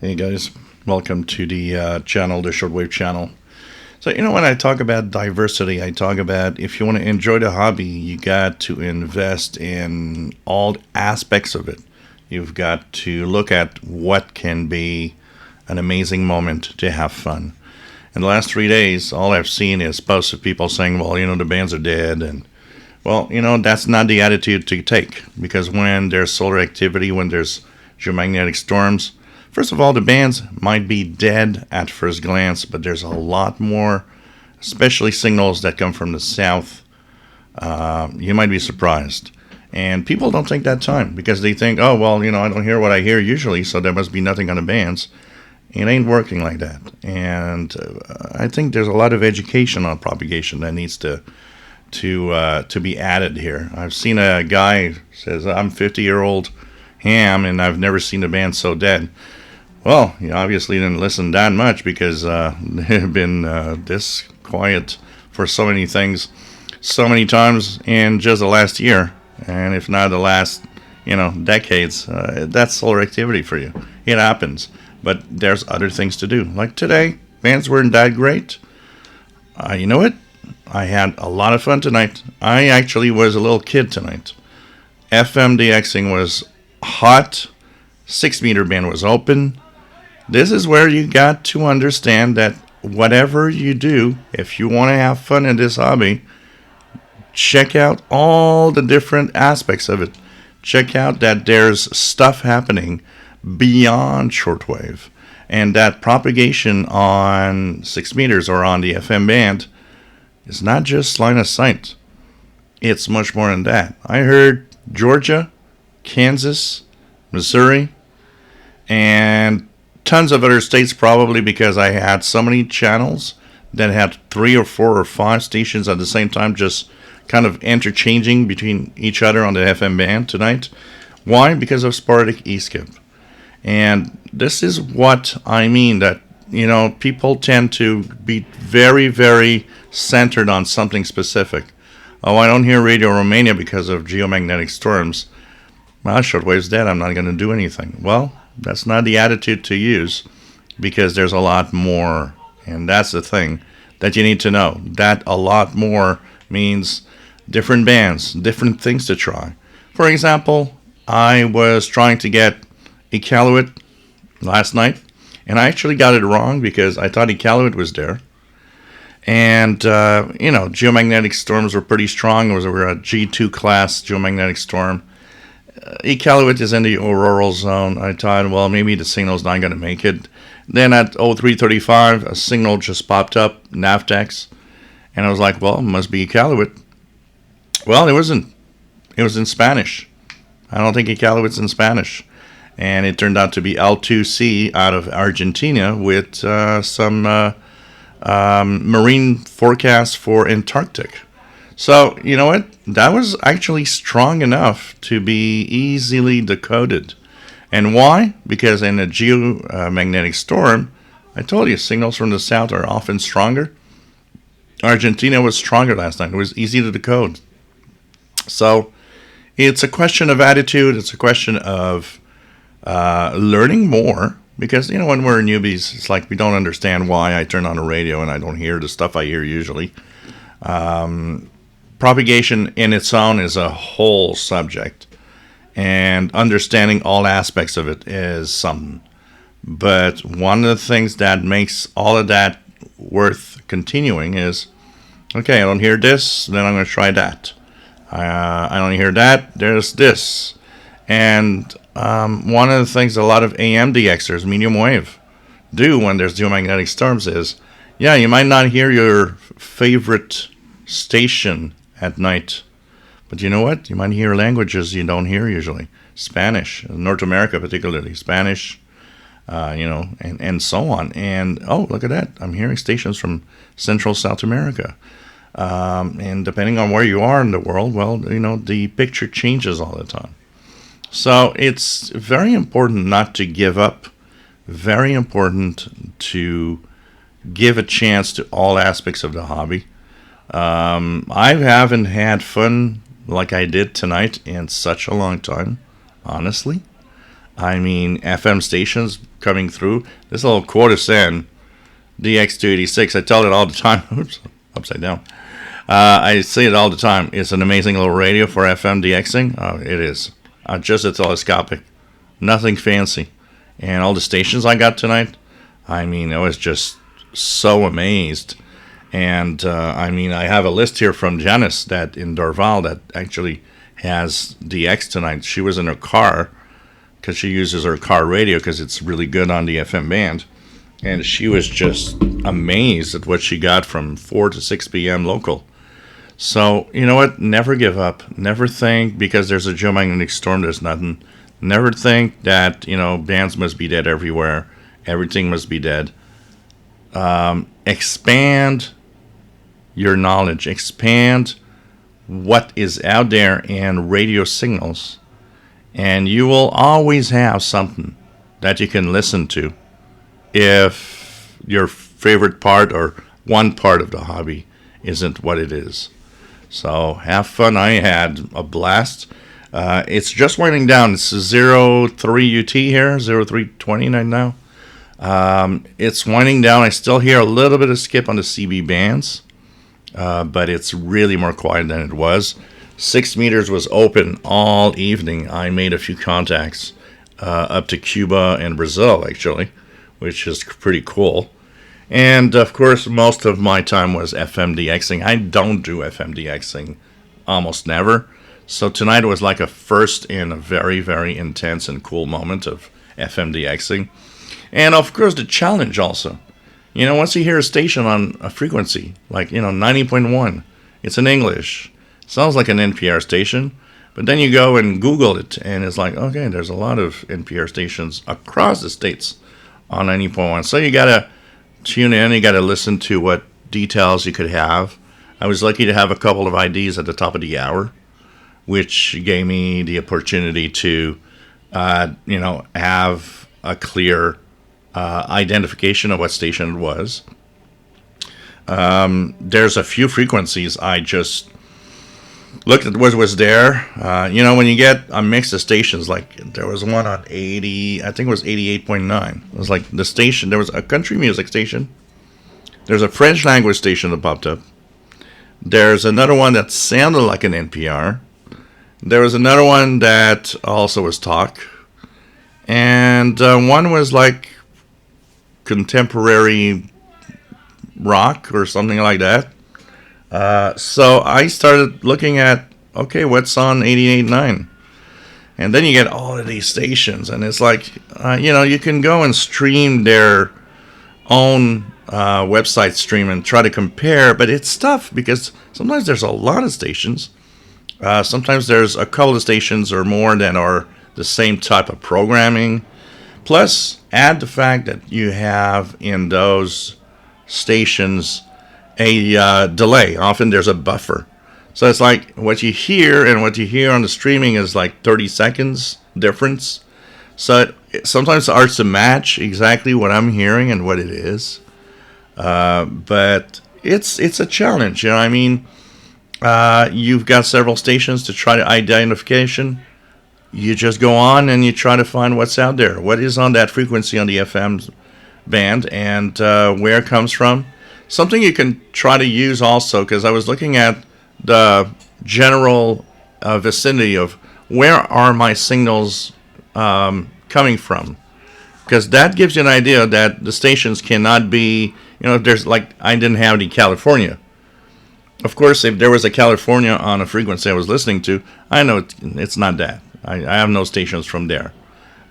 Hey guys, welcome to the channel, the shortwave channel. So, when I talk about diversity, I talk about if you want to enjoy the hobby, you got to invest in all aspects of it. You've got to look at what can be an amazing moment to have fun. In the last 3 days, all I've seen is posts of people saying, well, the bands are dead. And, well, that's not the attitude to take. Because when there's solar activity, when there's geomagnetic storms, first of all, the bands might be dead at first glance, but there's a lot more, especially signals that come from the south. You might be surprised. And people don't take that time because they think, oh, well, I don't hear what I hear usually, so there must be nothing on the bands. It ain't working like that. And I think there's a lot of education on propagation that needs to be added here. I've seen a guy says, I'm 50-year-old ham, and I've never seen a band so dead. Well, you obviously didn't listen that much because they've been this quiet for so many things, so many times in just the last year, and if not the last, decades. That's solar activity for you. It happens, but there's other things to do. Like today, bands weren't that great. You know what? I had a lot of fun tonight. I actually was a little kid tonight. FM DXing was hot. 6-meter band was open. This is where you got to understand that whatever you do, if you want to have fun in this hobby, check out all the different aspects of it. Check out that there's stuff happening beyond shortwave, and that propagation on 6 meters or on the FM band is not just line of sight. It's much more than that. I heard Georgia, Kansas, Missouri, and tons of other states, probably because I had so many channels that had 3 or 4 or 5 stations at the same time, just kind of interchanging between each other on the FM band tonight. Why? Because of sporadic E-skip. And this is what I mean, that people tend to be very, very centered on something specific. Oh, I don't hear Radio Romania because of geomagnetic storms. Well, shortwave's dead, I'm not going to do anything. Well, that's not the attitude to use, because there's a lot more. And that's the thing that you need to know. That a lot more means different bands, different things to try. For example, I was trying to get Iqaluit last night, and I actually got it wrong because I thought Iqaluit was there. And, geomagnetic storms were pretty strong. It was a G2 class geomagnetic storm. Iqaluit is in the auroral zone. I thought, well, maybe the signal's not going to make it. Then at 0335, a signal just popped up, Navtex, and I was like, well, it must be Iqaluit. Well, it wasn't. It was in Spanish. I don't think Iqaluit's in Spanish. And it turned out to be L2C out of Argentina with some marine forecast for Antarctic. So, you know what? That was actually strong enough to be easily decoded. And why? Because in a geomagnetic storm, I told you, signals from the south are often stronger. Argentina was stronger last night. It was easy to decode. So, it's a question of attitude. It's a question of learning more. Because, when we're newbies, it's like we don't understand why I turn on the radio and I don't hear the stuff I hear usually. Propagation in its own is a whole subject, and understanding all aspects of it is something. But one of the things that makes all of that worth continuing is, okay, I don't hear this, then I'm going to try that. I don't hear that, there's this. And one of the things a lot of AM DXers, medium wave, do when there's geomagnetic storms is, yeah, you might not hear your favorite station at night, but you know what? You might hear languages you don't hear usually. Spanish, North America particularly, Spanish, and so on. And, oh, look at that. I'm hearing stations from Central South America. And depending on where you are in the world, well, the picture changes all the time. So it's very important not to give up. Very important to give a chance to all aspects of the hobby. I haven't had fun like I did tonight in such a long time, honestly. I mean, FM stations coming through. This little quarter cent DX286. I tell it all the time. Oops, upside down. I say it all the time. It's an amazing little radio for FM DXing. Oh, it is. Just a telescopic. Nothing fancy. And all the stations I got tonight, I mean, I was just so amazed. And I mean, I have a list here from Janice that in Dorval that actually has DX tonight. She was in her car because she uses her car radio because it's really good on the FM band. And she was just amazed at what she got from 4 to 6 p.m. local. So, you know what? Never give up. Never think because there's a geomagnetic storm, there's nothing. Never think that, bands must be dead everywhere. Everything must be dead. Expand your knowledge. Expand what is out there in radio signals. And you will always have something that you can listen to if your favorite part or one part of the hobby isn't what it is. So have fun. I had a blast. It's just winding down. It's 03 UT here, 0320 right now. It's winding down. I still hear a little bit of skip on the CB bands, but it's really more quiet than it was. 6 meters was open all evening. I made a few contacts up to Cuba and Brazil, actually, which is pretty cool. And, of course, most of my time was FM DXing. I don't do FM DXing almost never. So tonight was like a first in a very, very intense and cool moment of FM DXing. And, of course, the challenge also. Once you hear a station on a frequency, like, 90.1, it's in English. Sounds like an NPR station. But then you go and Google it, and it's like, okay, there's a lot of NPR stations across the states on 90.1. So you got to tune in, you got to listen to what details you could have. I was lucky to have a couple of IDs at the top of the hour, which gave me the opportunity to, have a clear identification of what station it was. There's a few frequencies I just looked at what was there. When you get a mix of stations, like there was one on 80, I think it was 88.9. It was like the station, there was a country music station. There's a French language station that popped up. There's another one that sounded like an NPR. There was another one that also was talk. And one was like contemporary rock or something like that. So I started looking at, okay, what's on 88.9? And then you get all of these stations, and it's like, you can go and stream their own website stream and try to compare, but it's tough because sometimes there's a lot of stations. Sometimes there's a couple of stations or more that are the same type of programming. Plus, add the fact that you have in those stations a delay. Often there's a buffer. So it's like what you hear and what you hear on the streaming is like 30 seconds difference. So sometimes it's hard to match exactly what I'm hearing and what it is. But it's a challenge. You've got several stations to try to identification. You just go on and you try to find what's out there. What is on that frequency on the FM band and where it comes from. Something you can try to use also, because I was looking at the general vicinity of where are my signals coming from. Because that gives you an idea that the stations cannot be, there's like, I didn't have any California. Of course, if there was a California on a frequency I was listening to, I know it's not that. I have no stations from there.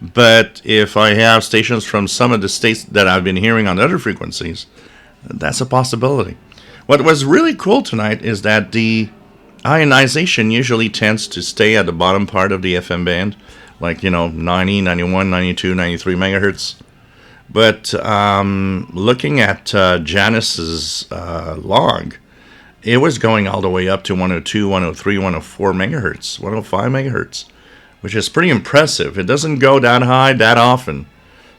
But if I have stations from some of the states that I've been hearing on other frequencies, that's a possibility. What was really cool tonight is that the ionization usually tends to stay at the bottom part of the FM band, like, 90, 91, 92, 93 megahertz. But looking at Janice's log, it was going all the way up to 102, 103, 104 megahertz, 105 megahertz, which is pretty impressive. It doesn't go that high that often.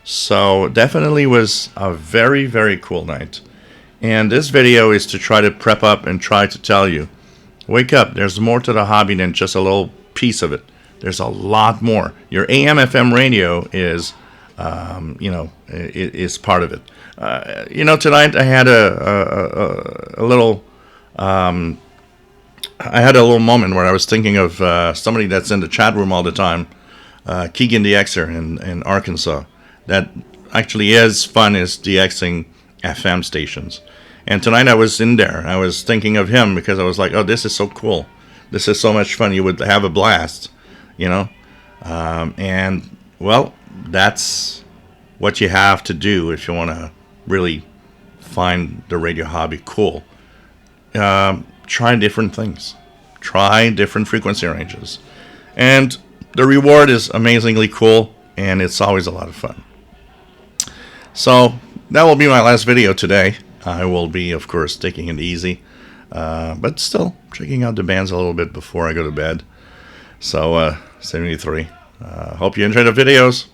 So definitely was a very, very cool night. And this video is to try to prep up and try to tell you, wake up, there's more to the hobby than just a little piece of it. There's a lot more. Your AM FM radio is, is part of it. Tonight I had a little. I had a little moment where I was thinking of somebody that's in the chat room all the time, Keegan DXer in Arkansas, that actually is DXing FM stations. And tonight I was in there. I was thinking of him because I was like, oh, this is so cool. This is so much fun. You would have a blast, And, well, that's what you have to do if you want to really find the radio hobby cool. Try different things. Try different frequency ranges. And the reward is amazingly cool, and it's always a lot of fun. So that will be my last video today. I will be, of course, taking it easy, but still checking out the bands a little bit before I go to bed. So, 73. Hope you enjoy the videos.